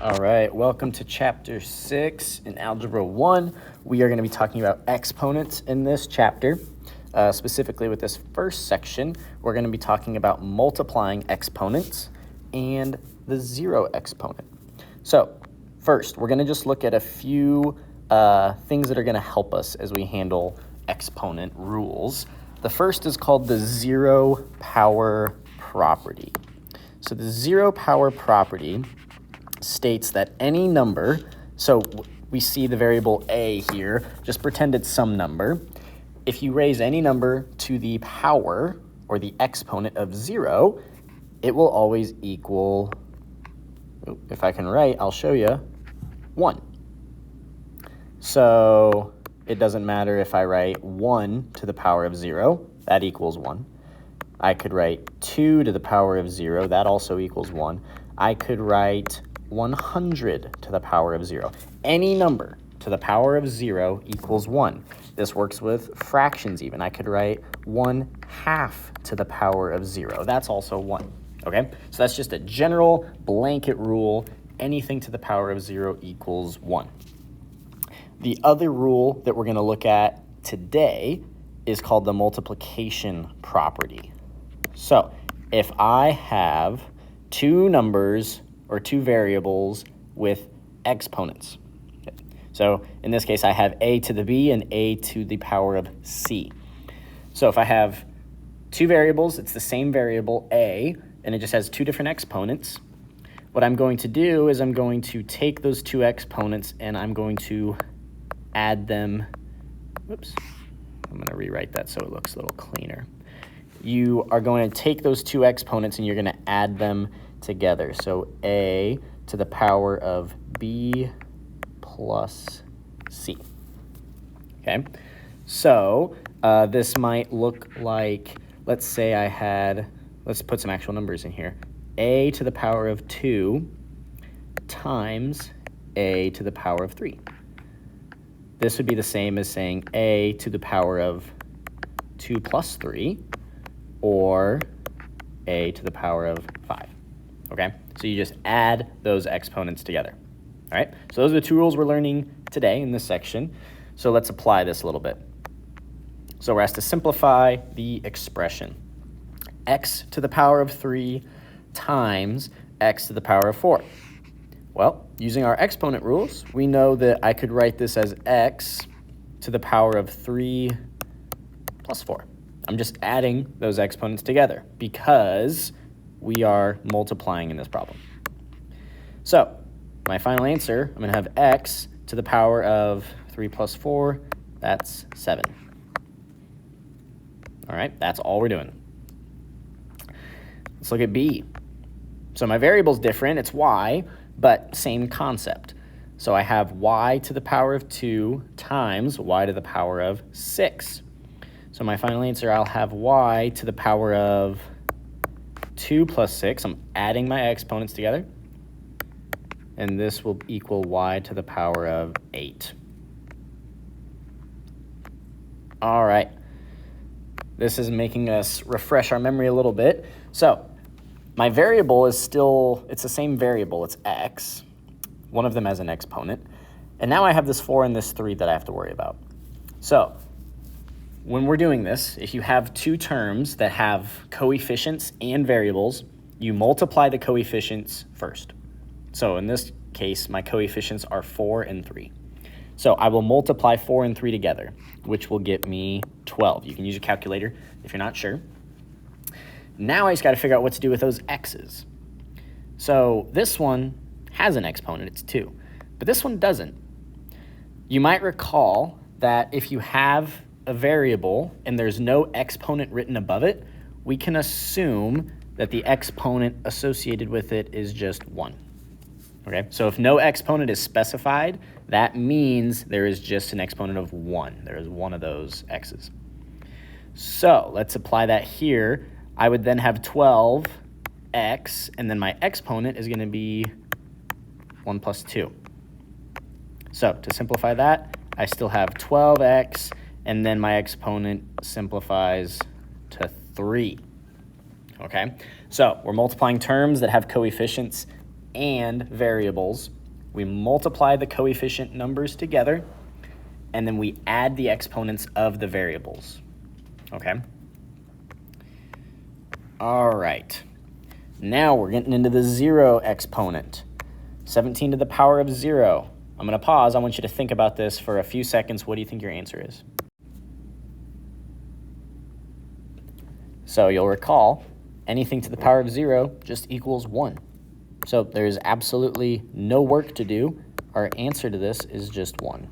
All right, welcome to Chapter 6 in Algebra 1. We are going to be talking about exponents in this chapter. Specifically with this first section, we're going to be talking about multiplying exponents and the zero exponent. So first, we're going to just look at a few things that are going to help us as we handle exponent rules. The first is called the zero power property. So the zero power property states that any number, so we see the variable a here, just pretend it's some number. If you raise any number to the power or the exponent of 0, it will always equal, if I can write, I'll show you, 1. So it doesn't matter if I write 1 to the power of 0, that equals 1. I could write 2 to the power of 0, that also equals 1. I could write 100 to the power of 0. Any number to the power of 0 equals 1. This works with fractions even. I could write 1/2 to the power of 0. That's also 1. Okay? So that's just a general blanket rule. Anything to the power of 0 equals 1. The other rule that we're going to look at today is called the multiplication property. So if I have two numbers or two variables with exponents. So in this case, I have a to the b and a to the power of c. So if I have two variables, it's the same variable a, and it just has two different exponents. What I'm going to do is I'm going to take those two exponents and I'm going to add them. Whoops, I'm going to rewrite that so it looks a little cleaner. You are going to take those two exponents and you're going to add them together. So a to the power of b plus c. Okay, so this might look like, let's say I had, let's put some actual numbers in here. A to the power of 2 times a to the power of 3. This would be the same as saying a to the power of 2 plus 3, or a to the power of 5. Okay, so you just add those exponents together. All right, so those are the two rules we're learning today in this section. So let's apply this a little bit. So we're asked to simplify the expression. X to the power of 3 times x to the power of 4. Well, using our exponent rules, we know that I could write this as x to the power of 3 plus 4. I'm just adding those exponents together because we are multiplying in this problem. So my final answer, I'm going to have x to the power of 3 plus 4, that's 7. All right, that's all we're doing. Let's look at b. So my variable's different, it's y, but same concept. So I have y to the power of 2 times y to the power of 6. So my final answer, I'll have y to the power of 2 plus 6. I'm adding my exponents together. And this will equal y to the power of 8. All right. This is making us refresh our memory a little bit. So my variable is still, it's the same variable. It's x. One of them has an exponent. And now I have this 4 and this 3 that I have to worry about. So when we're doing this, if you have two terms that have coefficients and variables, you multiply the coefficients first. So in this case, my coefficients are 4 and 3. So I will multiply 4 and 3 together, which will get me 12. You can use a calculator if you're not sure. Now I just got to figure out what to do with those x's. So this one has an exponent, it's 2, but this one doesn't. You might recall that if you have a variable and there's no exponent written above it, we can assume that the exponent associated with it is just 1. Okay, so if no exponent is specified, that means there is just an exponent of 1. There is one of those x's. So let's apply that here. I would then have 12x, and then my exponent is going to be 1 plus 2. So to simplify that, I still have 12x, and then my exponent simplifies to 3. Okay, so we're multiplying terms that have coefficients and variables. We multiply the coefficient numbers together, and then we add the exponents of the variables, okay? All right, now we're getting into the 0 exponent. 17 to the power of 0. I'm going to pause. I want you to think about this for a few seconds. What do you think your answer is? So you'll recall, anything to the power of 0 just equals 1. So there's absolutely no work to do. Our answer to this is just 1.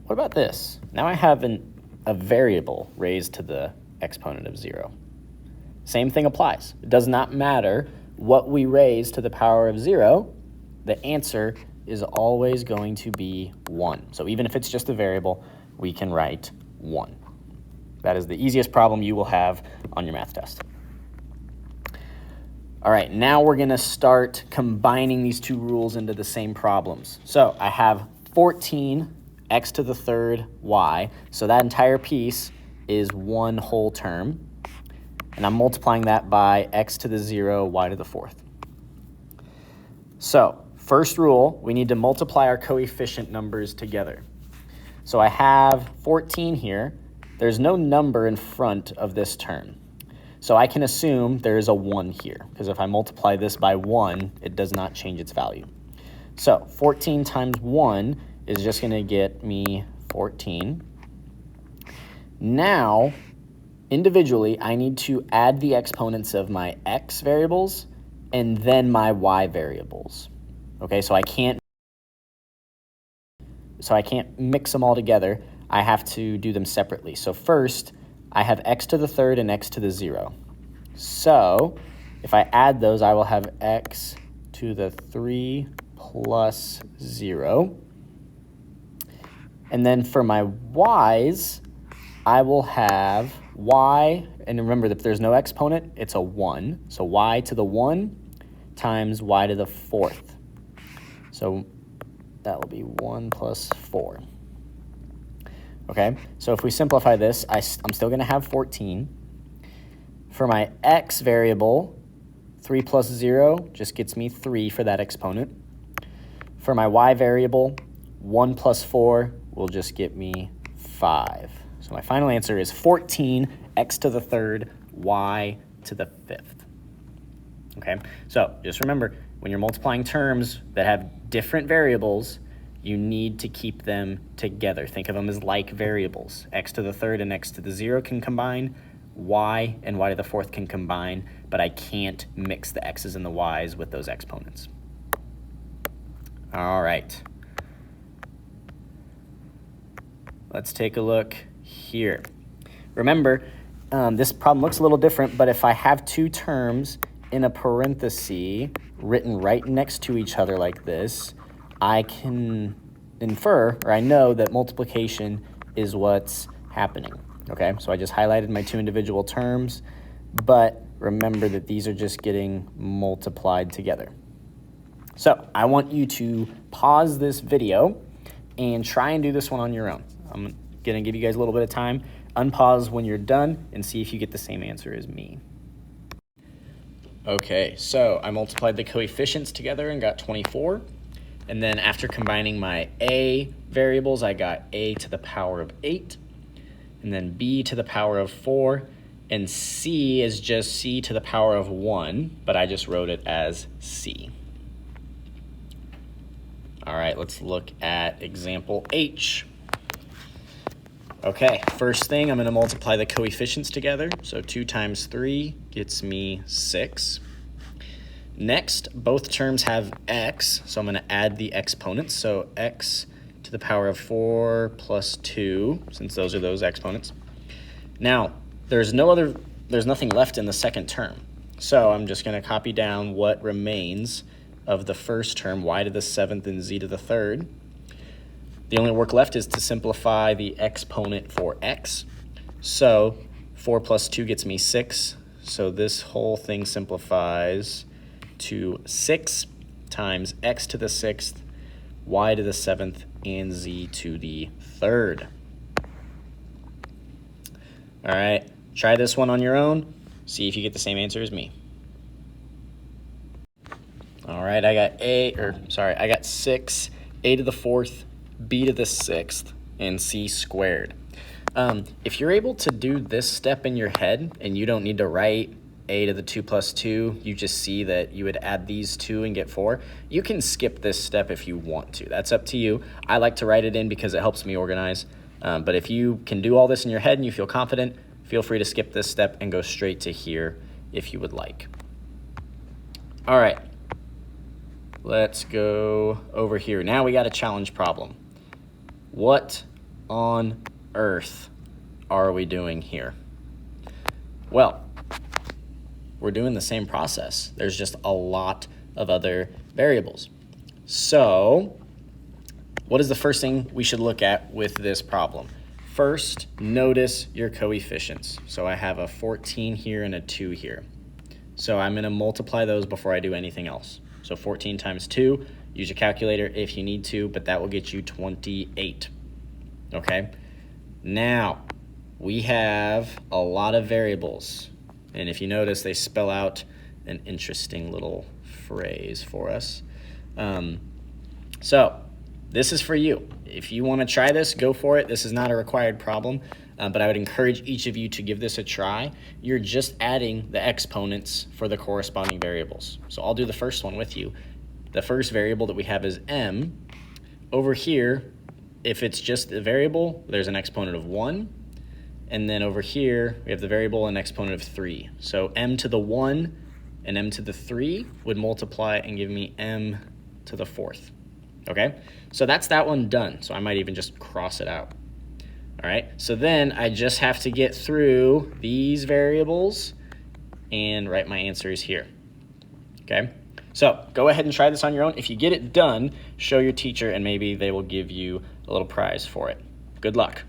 What about this? Now I have a variable raised to the exponent of 0. Same thing applies. It does not matter what we raise to the power of 0, the answer is always going to be 1. So even if it's just a variable, we can write 1. That is the easiest problem you will have on your math test. All right, now we're going to start combining these two rules into the same problems. So I have 14 x to the third y, so that entire piece is one whole term. And I'm multiplying that by x to the 0, y to the fourth. So first rule, we need to multiply our coefficient numbers together. So I have 14 here. There's no number in front of this term. So I can assume there is a 1 here, because if I multiply this by 1, it does not change its value. So 14 times 1 is just going to get me 14. Now, individually, I need to add the exponents of my x variables and then my y variables. Okay, so I can't mix them all together. I have to do them separately. So first, I have x to the third and x to the 0. So if I add those, I will have x to the 3 plus 0. And then for my y's, I will have y, and remember that if there's no exponent, it's a 1. So y to the 1 times y to the fourth. So that will be 1 plus 4. Okay, so if we simplify this, I'm still going to have 14. For my x variable, 3 plus 0 just gets me 3 for that exponent. For my y variable, 1 plus 4 will just get me 5. So my final answer is 14, x to the third, y to the fifth. Okay, so just remember, when you're multiplying terms that have different variables, you need to keep them together. Think of them as like variables. X to the third and x to the 0 can combine, y and y to the fourth can combine, but I can't mix the x's and the y's with those exponents. All right. Let's take a look here. Remember, this problem looks a little different, but if I have two terms in a parenthesis written right next to each other like this, I can infer, or I know that multiplication is what's happening, okay? So I just highlighted my two individual terms, but remember that these are just getting multiplied together. So I want you to pause this video and try and do this one on your own. I'm gonna give you guys a little bit of time. Unpause when you're done and see if you get the same answer as me. Okay, so I multiplied the coefficients together and got 24. And then after combining my a variables, I got a to the power of 8, and then b to the power of 4, and c is just c to the power of 1, but I just wrote it as c. All right, let's look at example H. Okay, first thing, I'm going to multiply the coefficients together. So 2 times 3 gets me 6. Next, both terms have x, so I'm going to add the exponents. So x to the power of 4 plus 2, since those are those exponents. Now, there's nothing left in the second term. So I'm just going to copy down what remains of the first term, y to the 7th and z to the 3rd. The only work left is to simplify the exponent for x. So 4 plus 2 gets me 6. So this whole thing simplifies to 6 times x to the 6th, y to the 7th, and z to the 3rd. All right, try this one on your own. See if you get the same answer as me. All right, I got I got 6, a to the 4th, b to the 6th, and c squared. If you're able to do this step in your head and you don't need to write a to the 2 plus 2, you just see that you would add these 2 and get 4, you can skip this step if you want to. That's up to you. I like to write it in because it helps me organize. But if you can do all this in your head and you feel confident, feel free to skip this step and go straight to here if you would like. All right, let's go over here. Now we got a challenge problem. What on earth are we doing here? Well, we're doing the same process. There's just a lot of other variables. So what is the first thing we should look at with this problem? First, notice your coefficients. So I have a 14 here and a 2 here. So I'm going to multiply those before I do anything else. So 14 times 2, use your calculator if you need to, but that will get you 28. Okay? Now, we have a lot of variables. And if you notice, they spell out an interesting little phrase for us. So this is for you. If you want to try this, go for it. This is not a required problem, but I would encourage each of you to give this a try. You're just adding the exponents for the corresponding variables. So I'll do the first one with you. The first variable that we have is m. Over here, if it's just a variable, there's an exponent of 1. And then over here, we have the variable and exponent of 3. So m to the 1 and m to the 3 would multiply and give me m to the 4th. Okay? So that's that one done. So I might even just cross it out. All right? So then I just have to get through these variables and write my answers here. Okay? So go ahead and try this on your own. If you get it done, show your teacher and maybe they will give you a little prize for it. Good luck.